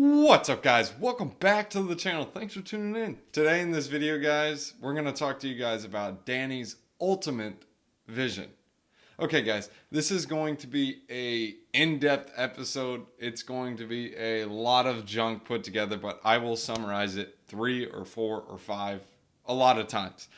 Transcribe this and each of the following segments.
What's up, guys? Welcome back to the channel. Thanks for tuning in. Today in this video, guys, we're going to talk to you guys about Danny's ultimate vision. Okay, guys, this is going to be a in-depth episode. It's going to be a lot of junk put together, but I will summarize it 3 or 4 or 5 a lot of times.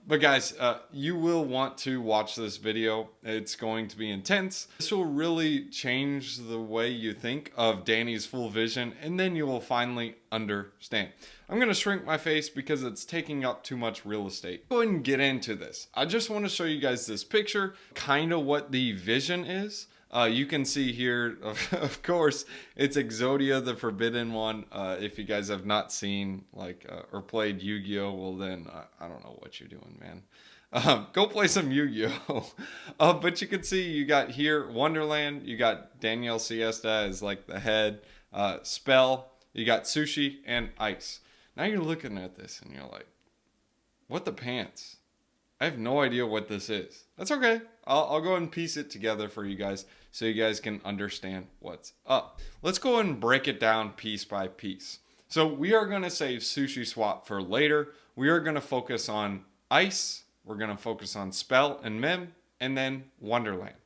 But guys, you will want to watch this video. It's going to be intense. This will really change the way you think of Danny's full vision, and then you will finally understand. I'm going to shrink my face because it's taking up too much real estate. Go ahead and get into this. I just want to show you guys this picture, kind of what the vision is. You can see here, of course, it's Exodia, the forbidden one. If you guys have not seen or played Yu-Gi-Oh, well then, I don't know what you're doing, man. Go play some Yu-Gi-Oh. But you can see you got here Wonderland, you got Daniel Sesta as like the head, Spell, you got Sushi, and Ice. Now you're looking at this and you're like, what the pants? I have no idea what this is. That's okay. I'll go ahead and piece it together for you guys so you guys can understand what's up. Let's go ahead and break it down piece by piece. So we are going to save Sushi Swap for later. We are going to focus on Ice. We're going to focus on Spell and Mem, and then Wonderland.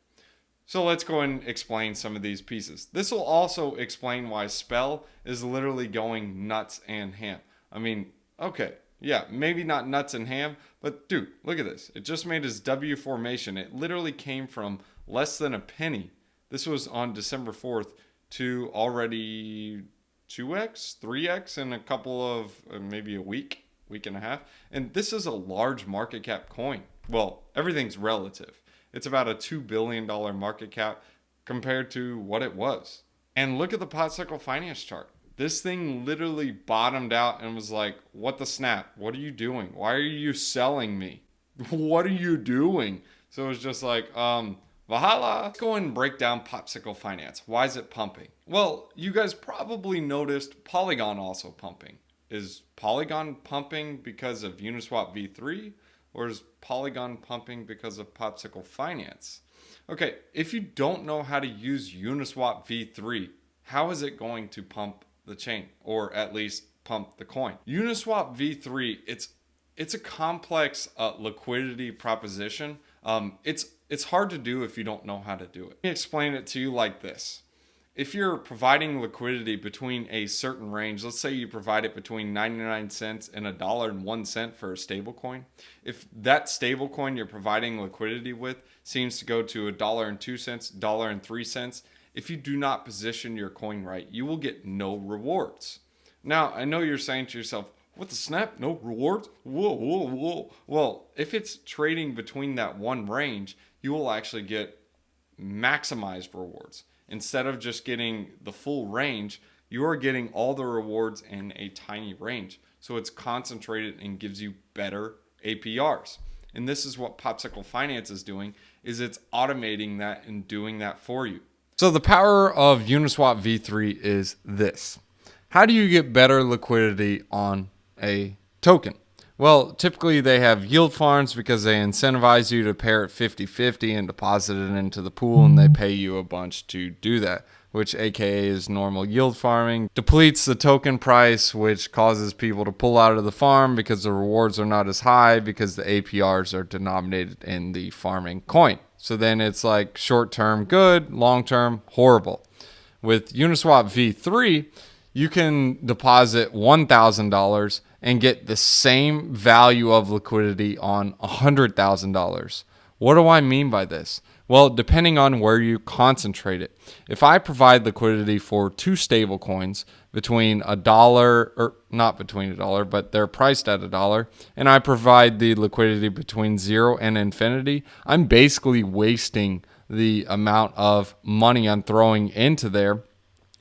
So let's go ahead and explain some of these pieces. This will also explain why Spell is literally going nuts and ham. I mean, okay. Yeah, maybe not nuts and ham, but dude, look at this. It just made his W formation. It literally came from less than a penny. This was on December 4th to already 2x, 3x in a couple of maybe a week and a half. And this is a large market cap coin. Well, everything's relative. It's about a $2 billion market cap compared to what it was. And look at the Popsicle finance chart. This thing literally bottomed out and was like, what the snap? What are you doing? Why are you selling me? What are you doing? So it was just like, Valhalla. Let's go and break down Popsicle finance. Why is it pumping? Well, you guys probably noticed Polygon also pumping. Is Polygon pumping because of Uniswap v3? Or is Polygon pumping because of Popsicle finance? Okay, if you don't know how to use Uniswap v3, how is it going to pump the chain, or at least pump the coin? Uniswap v3, it's a complex liquidity proposition. It's hard to do if you don't know how to do it. Let me explain it to you like this. If you're providing liquidity between a certain range, let's say you provide it between 99 cents and $1.01 for a stable coin. If that stable coin you're providing liquidity with seems to go to $1.02, $1.03, if you do not position your coin right, you will get no rewards. Now, I know you're saying to yourself, what the snap? No rewards? Whoa, whoa, whoa. Well, if it's trading between that one range, you will actually get maximized rewards. Instead of just getting the full range, you are getting all the rewards in a tiny range. So it's concentrated and gives you better APRs. And this is what Popsicle Finance is doing, is it's automating that and doing that for you. So the power of Uniswap v3 is this. How do you get better liquidity on a token? Well, typically they have yield farms because they incentivize you to pair it 50-50 and deposit it into the pool, and they pay you a bunch to do that, which aka is normal yield farming. Depletes the token price, which causes people to pull out of the farm because the rewards are not as high because the APRs are denominated in the farming coin. So then it's like short-term good, long-term horrible. With Uniswap v3, you can deposit $1,000 and get the same value of liquidity on $100,000. What do I mean by this? Well, depending on where you concentrate it. If I provide liquidity for 2 stable coins between $1, or not between $1, but they're priced at $1, and I provide the liquidity between 0 and infinity, I'm basically wasting the amount of money I'm throwing into there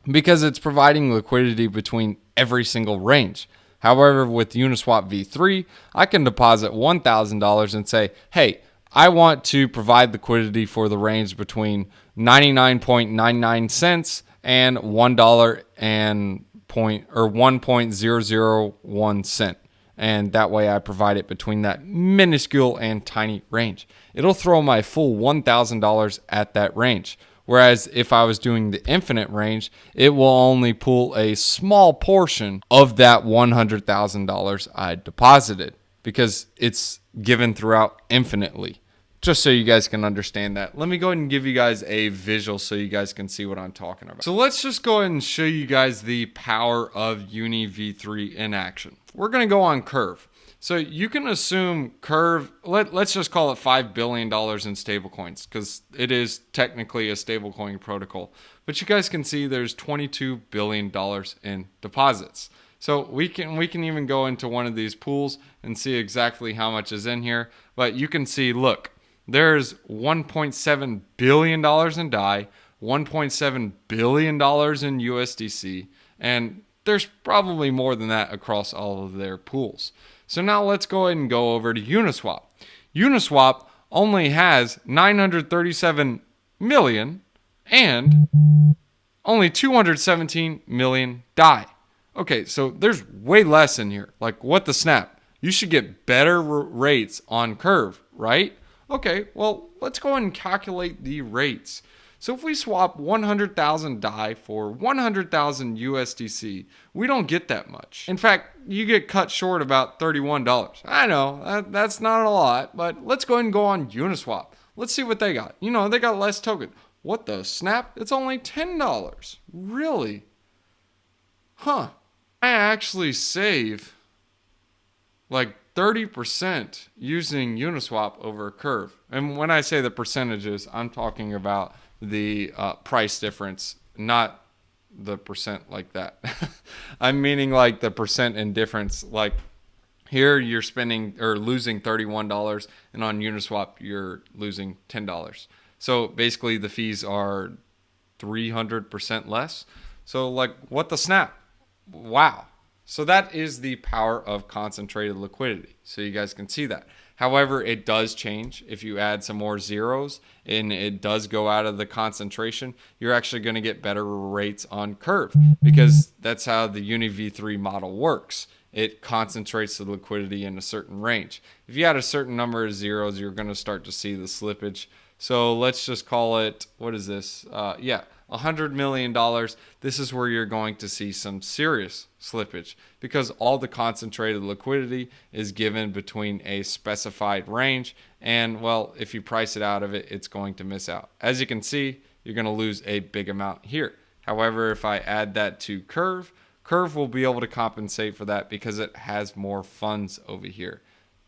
because it's providing liquidity between every single range. However, with Uniswap v3, I can deposit $1,000 and say, hey, I want to provide liquidity for the range between 99.99 cents and $1 and 1.001 cent. And that way I provide it between that minuscule and tiny range. It'll throw my full $1,000 at that range. Whereas if I was doing the infinite range, it will only pull a small portion of that $100,000 I deposited because it's given throughout infinitely. Just so you guys can understand that. Let me go ahead and give you guys a visual so you guys can see what I'm talking about. So let's just go ahead and show you guys the power of Uni V3 in action. We're going to go on Curve. So you can assume Curve, let's just call it $5 billion in stablecoins because it is technically a stablecoin protocol. But you guys can see there's $22 billion in deposits. So we can even go into one of these pools and see exactly how much is in here. But you can see, look, there's $1.7 billion in DAI, $1.7 billion in USDC, and there's probably more than that across all of their pools. So now let's go ahead and go over to Uniswap. Uniswap only has 937 million and only 217 million DAI. Okay, so there's way less in here. Like, what the snap? You should get better rates on Curve, right? Okay, well, let's go ahead and calculate the rates. So if we swap 100,000 DAI for 100,000 USDC, we don't get that much. In fact, you get cut short about $31. I know, that's not a lot, but let's go ahead and go on Uniswap. Let's see what they got. You know, they got less token. What the snap? It's only $10. Really? Huh. I actually save like 30% using Uniswap over Curve. And when I say the percentages, I'm talking about the price difference, not the percent like that. I'm meaning like the percent in difference. Like here you're spending or losing $31 and on Uniswap you're losing $10. So basically the fees are 300% less. So like, what the snap? Wow. So that is the power of concentrated liquidity. So you guys can see that. However, it does change if you add some more zeros and it does go out of the concentration. You're actually going to get better rates on Curve because that's how the Uni V3 model works. It concentrates the liquidity in a certain range. If you add a certain number of zeros, you're going to start to see the slippage. So let's just call it, what is this? $100 million. This is where you're going to see some serious slippage because all the concentrated liquidity is given between a specified range. And well, if you price it out of it, it's going to miss out. As you can see, you're going to lose a big amount here. However, if I add that to Curve, Curve will be able to compensate for that because it has more funds over here.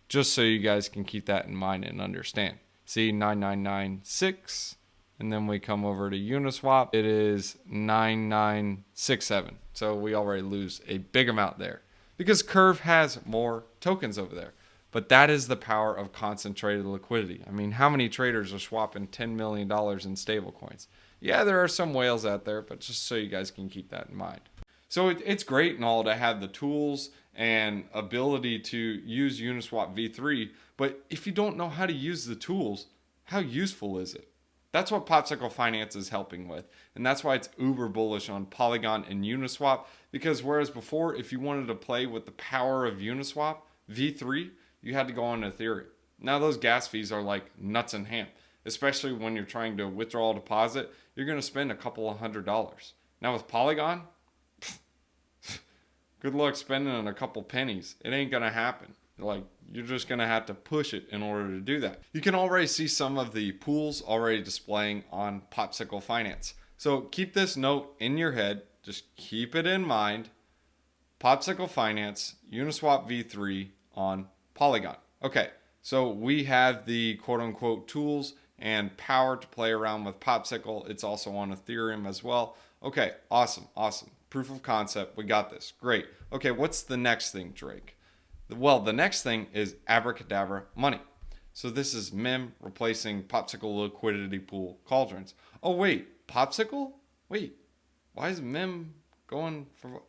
Just so you guys can keep that in mind and understand. See, 9996. And then we come over to Uniswap. It is 9967. So we already lose a big amount there because Curve has more tokens over there. But that is the power of concentrated liquidity. I mean, how many traders are swapping $10 million in stablecoins? Yeah, there are some whales out there, but just so you guys can keep that in mind. So it's great and all to have the tools and ability to use Uniswap V3, but if you don't know how to use the tools, how useful is it? That's what Popsicle Finance is helping with. And that's why it's uber bullish on Polygon and Uniswap. Because whereas before, if you wanted to play with the power of Uniswap, V3, you had to go on Ethereum. Now those gas fees are like nuts and ham. Especially when you're trying to withdraw a deposit, you're going to spend a couple of $100s. Now with Polygon, good luck spending a couple pennies. It ain't going to happen. Like, you're just going to have to push it in order to do that. You can already see some of the pools already displaying on Popsicle Finance. So keep this note in your head. Just keep it in mind. Popsicle Finance, Uniswap V3 on Polygon. Okay, so we have the quote-unquote tools and power to play around with Popsicle. It's also on Ethereum as well. Okay, awesome. Proof of concept. We got this. Great. Okay, what's the next thing, Drake? Well, the next thing is Abracadabra money. So this is MIM replacing Popsicle liquidity pool cauldrons. Oh, wait, Popsicle? Wait, why is MIM going for...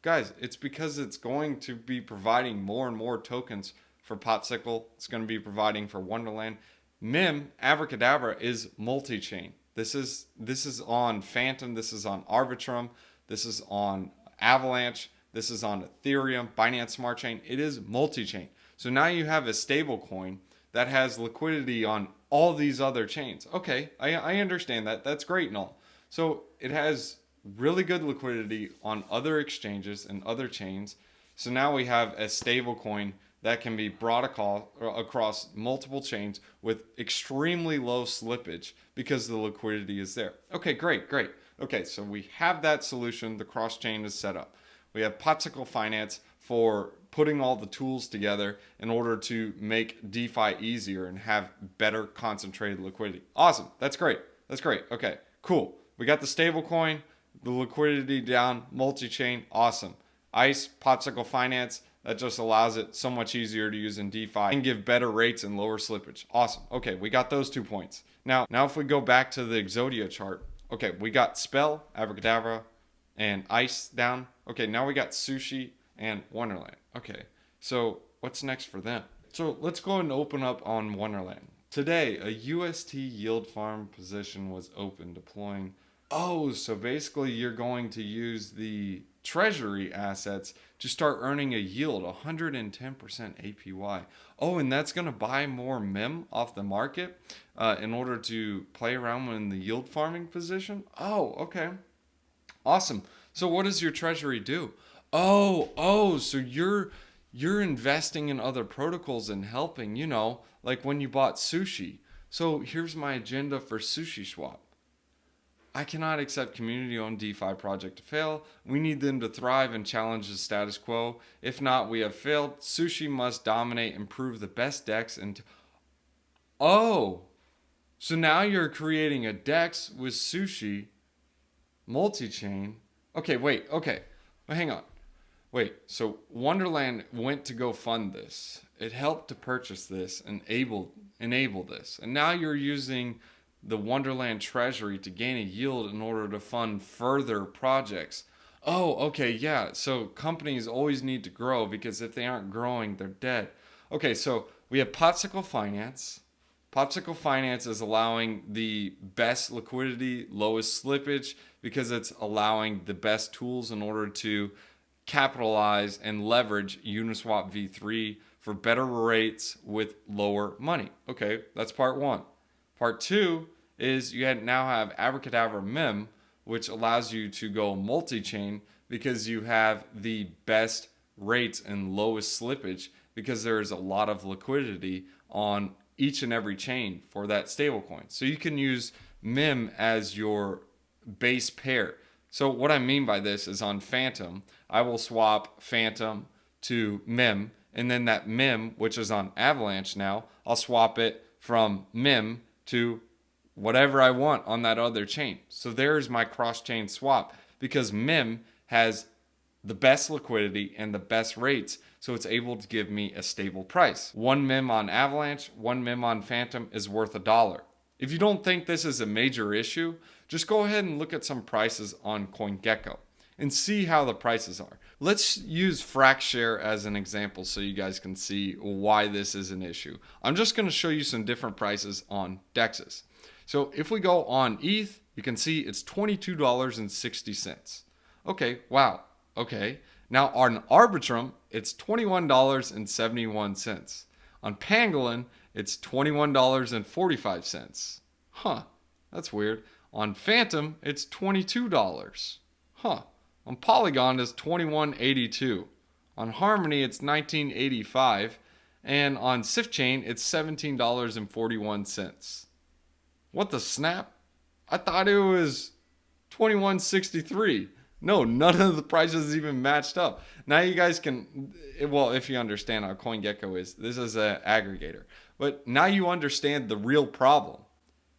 Guys, it's because it's going to be providing more and more tokens for Popsicle. It's going to be providing for Wonderland. MIM, Abracadabra, is multi-chain. This is on Fantom. This is on Arbitrum. This is on Avalanche. This is on Ethereum, Binance Smart Chain. It is multi-chain. So now you have a stable coin that has liquidity on all these other chains. Okay, I understand that. That's great and all. So it has really good liquidity on other exchanges and other chains. So now we have a stable coin that can be brought across multiple chains with extremely low slippage because the liquidity is there. Okay, great. Okay, so we have that solution. The cross chain is set up. We have Popsicle Finance for putting all the tools together in order to make DeFi easier and have better concentrated liquidity. Awesome. That's great. Okay, cool. We got the stable coin, the liquidity down, multi-chain. Awesome. ICE, Popsicle Finance, that just allows it so much easier to use in DeFi and give better rates and lower slippage. Awesome. Okay, we got those 2 points. Now if we go back to the Exodia chart, okay, we got Spell, Abracadabra, and ICE down. Okay, now we got Sushi and Wonderland. Okay, so what's next for them? So let's go and open up on Wonderland. Today, a UST yield farm position was open deploying. Oh, so basically you're going to use the treasury assets to start earning a yield, 110% APY. Oh, and that's going to buy more MEM off the market in order to play around in the yield farming position. Oh, okay. Awesome. So what does your treasury do? Oh, so you're investing in other protocols and helping, like when you bought Sushi. So here's my agenda for Sushi Swap. I cannot accept community-owned DeFi project to fail. We need them to thrive and challenge the status quo. If not, we have failed. Sushi must dominate and prove the best DEX. Oh, so now you're creating a DEX with Sushi, multi-chain. Okay, wait. Well, hang on. Wait, so Wonderland went to go fund this. It helped to purchase this and enable this. And now you're using the Wonderland treasury to gain a yield in order to fund further projects. Oh, okay, yeah. So companies always need to grow because if they aren't growing, they're dead. Okay, so we have Popsicle Finance. Popsicle Finance is allowing the best liquidity, lowest slippage because it's allowing the best tools in order to capitalize and leverage Uniswap v3 for better rates with lower money. Okay, that's part one. Part two is you now have Abracadabra MEM, which allows you to go multi-chain because you have the best rates and lowest slippage because there is a lot of liquidity on each and every chain for that stablecoin. So you can use MEM as your base pair. So what I mean by this is on Fantom, I will swap Fantom to MEM, and then that MEM, which is on Avalanche now, I'll swap it from MEM to whatever I want on that other chain. So there's my cross-chain swap because MEM has the best liquidity and the best rates, so it's able to give me a stable price. One MEM on Avalanche, one MEM on Fantom is worth $1. If you don't think this is a major issue, just go ahead and look at some prices on CoinGecko and see how the prices are. Let's use FractShare as an example so you guys can see why this is an issue. I'm just going to show you some different prices on DEXs. So if we go on ETH, you can see it's $22.60. Okay, wow. Okay. Now on Arbitrum, it's $21.71. On Pangolin, it's $21.45. Huh, that's weird. On Fantom, it's $22. Huh. On Polygon, it's $21.82. On Harmony, it's $19.85. And on SifChain, it's $17.41. What the snap? I thought it was $21.63. No, none of the prices even matched up. Now you guys can, well, if you understand how CoinGecko is, this is an aggregator. But now you understand the real problem.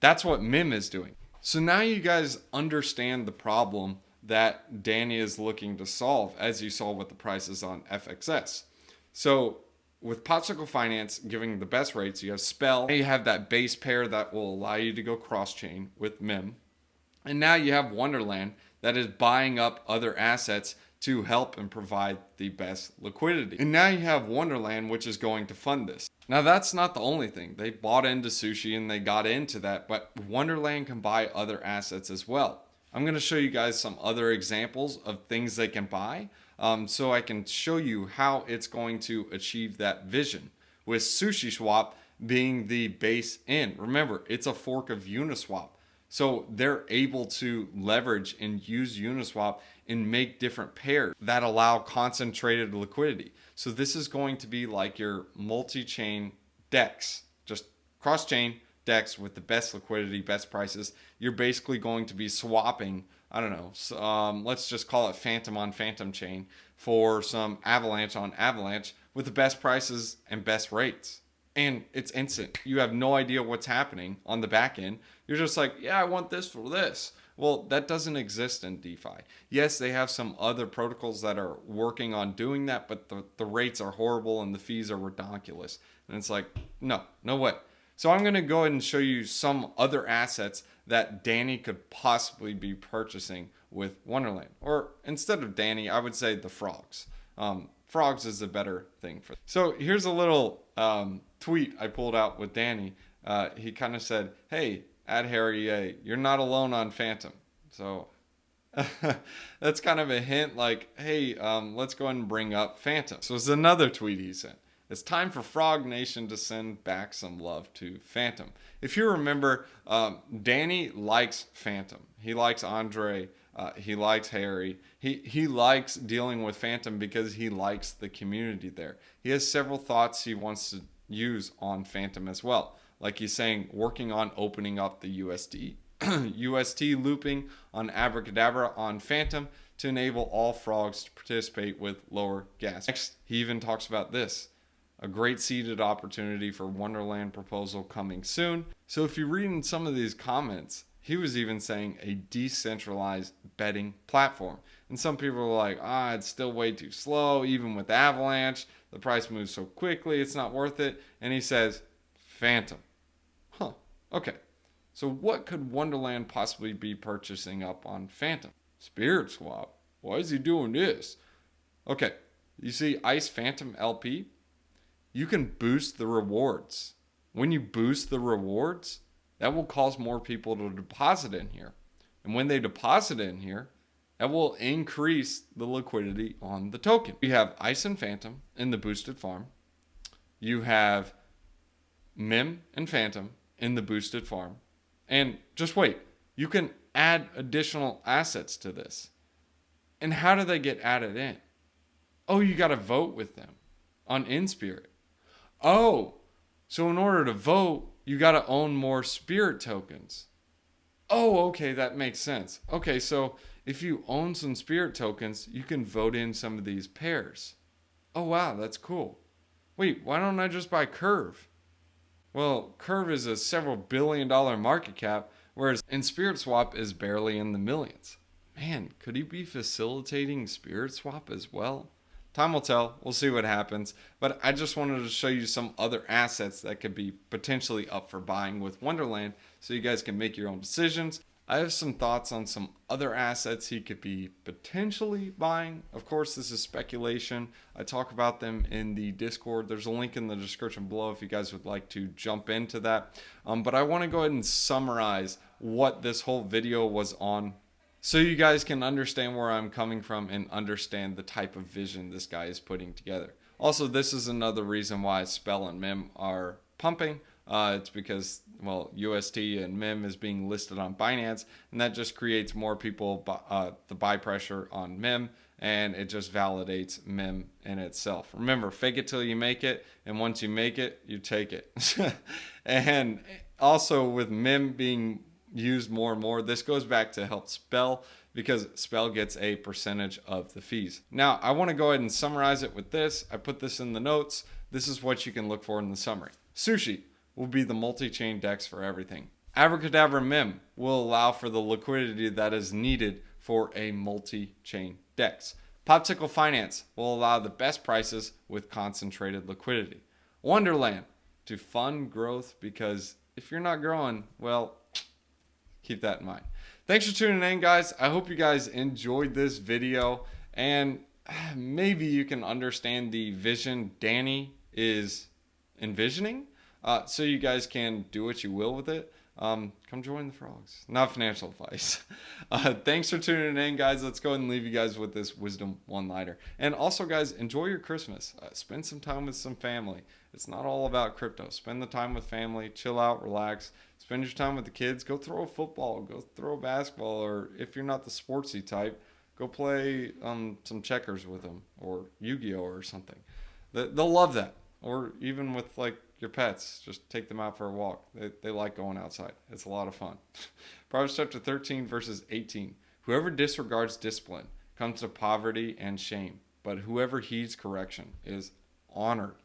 That's what MIM is doing. So now you guys understand the problem that Danny is looking to solve, as you saw with the prices on FXS. So with Popsicle Finance giving the best rates, you have Spell. You have that base pair that will allow you to go cross-chain with MIM. And now you have Wonderland that is buying up other assets to help and provide the best liquidity. And now you have Wonderland, which is going to fund this. Now that's not the only thing. They bought into Sushi and they got into that, but Wonderland can buy other assets as well. I'm going to show you guys some other examples of things they can buy so I can show you how it's going to achieve that vision. With Sushi Swap, being the base in. Remember, it's a fork of Uniswap. So they're able to leverage and use Uniswap and make different pairs that allow concentrated liquidity. So this is going to be like your multi-chain DEX, just cross-chain DEX with the best liquidity, best prices. You're basically going to be swapping, I don't know, let's just call it Fantom on Fantom chain for some Avalanche on Avalanche with the best prices and best rates. And it's instant. You have no idea what's happening on the back end. You're just like, yeah, I want this for this. Well, that doesn't exist in DeFi. Yes, they have some other protocols that are working on doing that, but the rates are horrible and the fees are ridiculous. And it's like, no way. So I'm going to go ahead and show you some other assets that Danny could possibly be purchasing with Wonderland. Or instead of Danny, I would say the frogs. Frogs is a better thing for. So here's a little tweet I pulled out with Danny. He kind of said, hey, at Harry, you're not alone on Fantom. So that's kind of a hint like, hey, let's go ahead and bring up Fantom. So it's another tweet he sent. It's time for Frog Nation to send back some love to Fantom. If you remember, Danny likes Fantom. He likes Andre. He likes Harry. He likes dealing with Fantom because he likes the community there. He has several thoughts he wants to use on Fantom as well. Like he's saying, working on opening up the UST looping on Abracadabra on Fantom to enable all frogs to participate with lower gas. Next, he even talks about this. A great seeded opportunity for Wonderland proposal coming soon. So if you read in some of these comments, he was even saying a decentralized betting platform. And some people are like, it's still way too slow. Even with Avalanche, the price moves so quickly, it's not worth it. And he says, Fantom. Huh, okay. So what could Wonderland possibly be purchasing up on Fantom? Spirit Swap. Why is he doing this? Okay, you see ICE Fantom LP? You can boost the rewards. When you boost the rewards, that will cause more people to deposit in here. And when they deposit in here, that will increase the liquidity on the token. You have ICE and Fantom in the boosted farm. You have MIM and Fantom in the boosted farm. And just wait, you can add additional assets to this. And how do they get added in? Oh, you got to vote with them on InSpirit. Oh, so in order to vote, you got to own more Spirit tokens. Oh, okay, that makes sense. Okay, so if you own some Spirit tokens, you can vote in some of these pairs. Oh, wow, that's cool. Wait, why don't I just buy Curve? Well, Curve is a several billion-dollar market cap, whereas Spirit Swap is barely in the millions. Man, could he be facilitating Spirit Swap as well? Time will tell. We'll see what happens. But I just wanted to show you some other assets that could be potentially up for buying with Wonderland so you guys can make your own decisions. I have some thoughts on some other assets he could be potentially buying. Of course, this is speculation. I talk about them in the Discord. There's a link in the description below if you guys would like to jump into that. But I want to go ahead and summarize what this whole video was on, so you guys can understand where I'm coming from and understand the type of vision this guy is putting together. Also, this is another reason why Spell and MIM are pumping. It's because, well, UST and MIM is being listed on Binance, and that just creates more people, the buy pressure on MIM, and it just validates MIM in itself. Remember, fake it till you make it, and once you make it, you take it. And also with MIM being used more and more, this goes back to help Spell, because Spell gets a percentage of the fees. Now, I want to go ahead and summarize it with this. I put this in the notes. This is what you can look for in the summary. Sushi will be the multi-chain DEX for everything. Abracadabra MIM will allow for the liquidity that is needed for a multi-chain DEX. Popsicle Finance will allow the best prices with concentrated liquidity. Wonderland to fund growth, because if you're not growing, well, keep that in mind. Thanks for tuning in, guys. I hope you guys enjoyed this video, and maybe you can understand the vision Danny is envisioning, so you guys can do what you will with it. come join the frogs. Not financial advice. Thanks for tuning in, guys. Let's go ahead and leave you guys with this wisdom one-liner. And also, guys, enjoy your Christmas. Spend some time with some family. It's not all about crypto. Spend the time with family. Chill out, relax. Spend your time with the kids. Go throw a football. Go throw a basketball. Or if you're not the sportsy type, go play some checkers with them or Yu-Gi-Oh or something. They'll love that. Or even with like your pets, just take them out for a walk. They like going outside. It's a lot of fun. Proverbs chapter 13 verses 18. Whoever disregards discipline comes to poverty and shame, but whoever heeds correction is honored.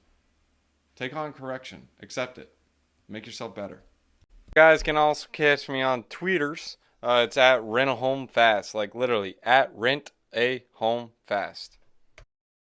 Take on correction. Accept it. Make yourself better. You guys can also catch me on tweeters. It's at rent a home fast, like literally at rent a home fast.